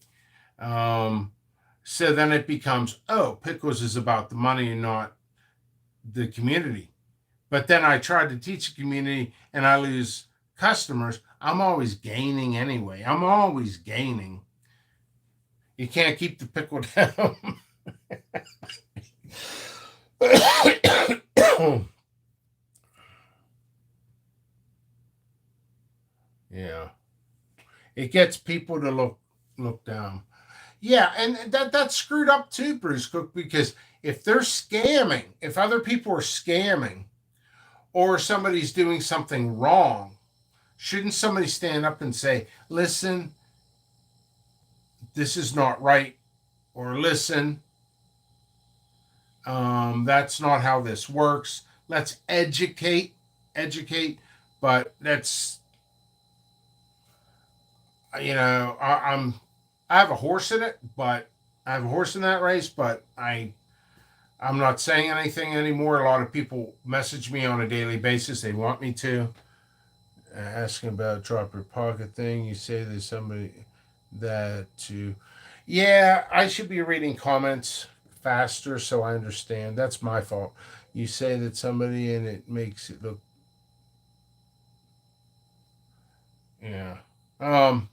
So then it becomes, Pickles is about the money and not the community. But then I try to teach the community and I lose customers. I'm always gaining anyway. I'm always gaining. You can't keep the pickle down. Yeah. It gets people to look down. Yeah, and that's screwed up too, Bruce Cook, because if they're scamming, if other people are scamming, or somebody's doing something wrong, shouldn't somebody stand up and say, listen, this is not right, or listen, that's not how this works. Let's educate. But that's, I have a horse in it, but I have a horse in that race, but I'm not saying anything anymore. A lot of people message me on a daily basis. They want me to. Asking about drop your pocket thing. You say there's somebody that to. Yeah, I should be reading comments faster so I understand. That's my fault. You say that somebody and it makes it look. Yeah. Um,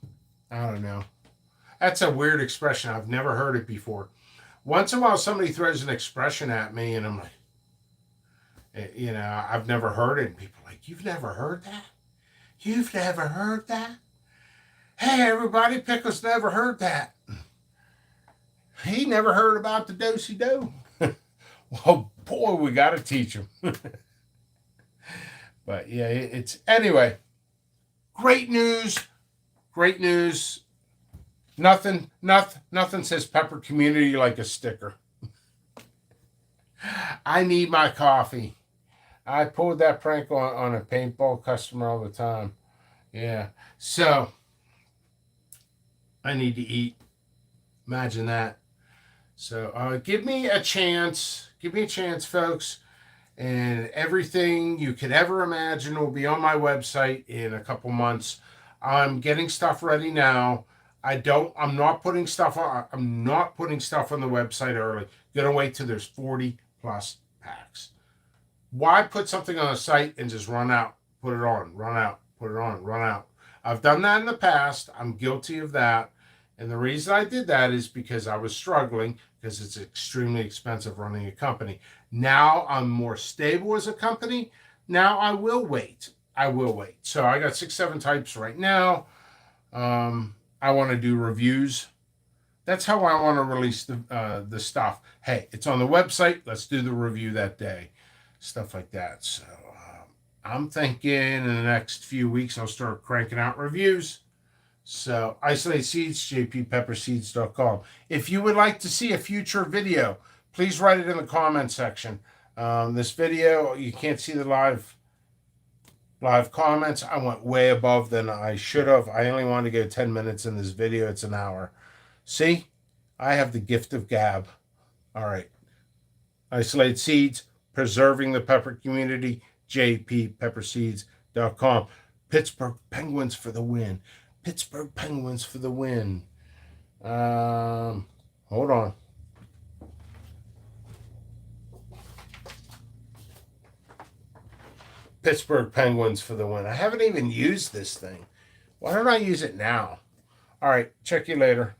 I don't know. That's a weird expression. I've never heard it before. Once in a while, somebody throws an expression at me, and I'm like, I've never heard it. And people are like, you've never heard that? You've never heard that? Hey, everybody, Pickles never heard that. He never heard about the do-si-do. Well, boy, we got to teach him. But yeah, it's anyway. Great news. Great news. Nothing says Pepper Community like a sticker. I need my coffee. I pulled that prank on a paintball customer all the time. Yeah. So I need to eat. Imagine that. So give me a chance. Give me a chance, folks. And everything you could ever imagine will be on my website in a couple months. I'm getting stuff ready now. I'm not putting stuff on the website early. Gonna wait till there's 40 plus packs. Why put something on a site and just run out, put it on, run out, put it on, run out? I've done that in the past. I'm guilty of that. And the reason I did that is because I was struggling, because it's extremely expensive running a company. Now I'm more stable as a company. Now I will wait. So I got 6, 7 types right now. I want to do reviews. That's how I want to release the stuff. Hey, it's on the website. Let's do the review that day. Stuff like that. So I'm thinking in the next few weeks I'll start cranking out reviews. So Isolate Seeds, jppepperseeds.com. If you would like to see a future video, please write it in the comment section. This video, you can't see the live comments. I went way above than I should have. I only wanted to go 10 minutes in this video. It's an hour. See, I have the gift of gab. All right. Isolate Seeds, preserving the pepper community, jppepperseeds.com. Pittsburgh Penguins for the win. Pittsburgh Penguins for the win. Hold on. Pittsburgh Penguins for the win. I haven't even used this thing. Why don't I use it now? All right. Check you later.